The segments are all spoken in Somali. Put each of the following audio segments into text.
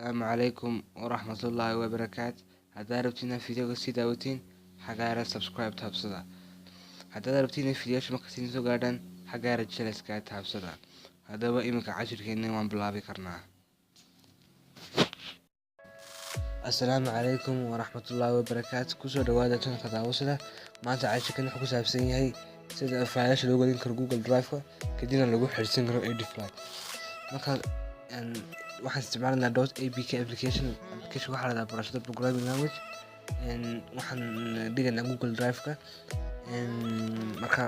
السلام عليكم ورحمة الله وبركاته. هذا ربطينا فيديو سيدا وتين حقارة سبسكرايب تابسدا. هذا ربطينا فيديو شمكتين سو قادن حقارة جلس كات تابسدا. هذا هو إمك عشر كيني وان بلابي كرنا. السلام عليكم ورحمة الله وبركاته. كسر دوادة كان كتابسدا ما أنت عايش كنا حكوا سابسين هاي سيدا فعلاش لو قلنا جوجل درايف كدينا لو حرسين رو إيدي فلاي. مثلا waxaan isticmaalnaa .apk application waxaa la dhahaa barashada programming language waxaan dhiganaa Google Drive-ka marka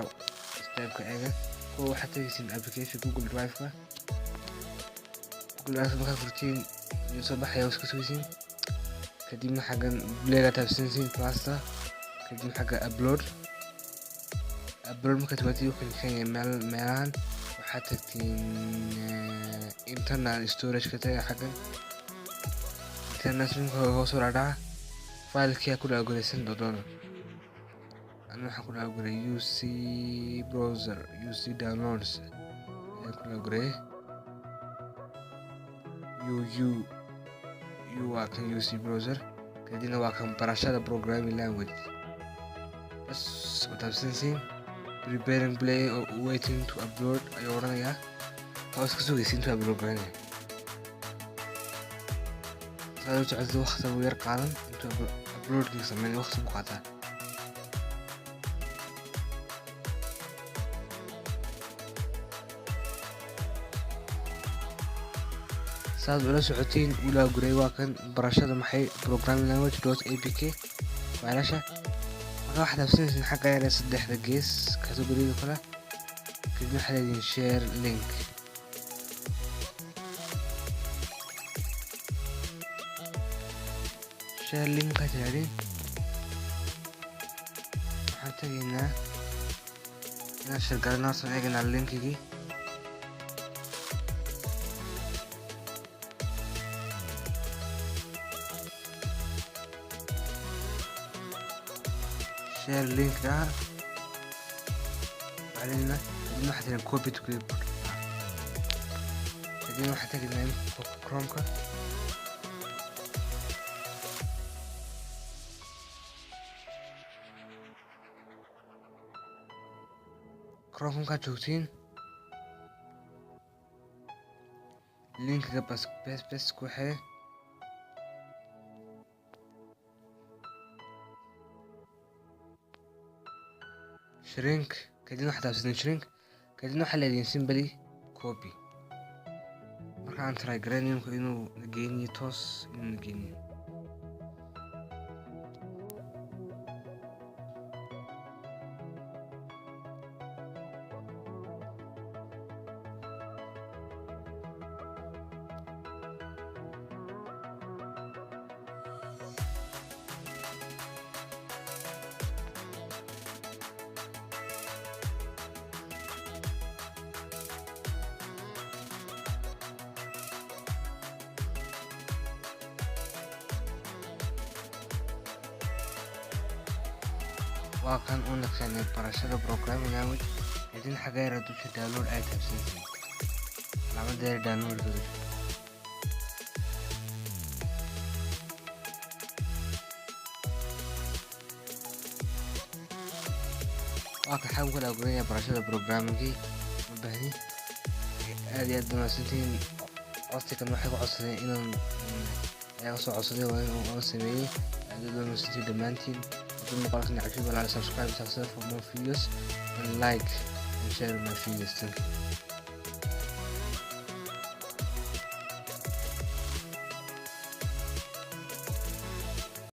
step-ka eega kuwa waxaad tagaysiin application Google Drive-ka markaad furtiin soo baxaya iska sugaysiin kadibna xaggan play-ga taabsanaysiin plus kadibna xagga upload markaad timaadid wuxuu keenayaa meelahan waxaad tagtiin internal storage ka taga xaggan internal hoos u dhaadhaca filekii ku dhaaguleysan doono ana waxaan ku dhaagulay UC browser UC downloads ayaan ku dhaagulay waa kan UC browser kadibna waa kan barashada programming language bas wataabsanaysiin preparing play or waiting to upload ayuu odhanayaa oo iska sugaysiin to upload garanaya saad u socotid waqti buu yar qaadan intuu uploadkii sameynaya waqti buu qaataa saad ula socotiin ulaa guray waa kan barashada maxay programming language .apk faylasha marka waxaad taabsanaysiin xagga yar ee saddexda gees category-da kale kadibna waxaad leedihiin share link ka tiraadin waxaan tagaynaa inaan shirgalino hortan eeganaa linkigii share link daa بعدين نحن copy to clipboard بعدين waxaan tagaynaa chrome-ka markaad joogtiin linkiga bas ku xee shrink kadibna waxaad taabsateen shrink kadibna waxaa leedihiin simply copy markaan try garanayo inuu geeniyo toos inuu geeniyo waa kan u naqshanay barashada programming language kadibna xagga yar dusha download ay taabsanaysiin calaamadeeda downloadka dusha waa kan xagga ku dhaagulaya barashada programmingii ma baahni aad iyo aad danaasantiin codsigan waxay ku codsadeen inaan ayaga soo codsaday waan sameeyey aad iyo danaasantiin dhammaantiin subscribe for more videos and like and share my videos. Thank you.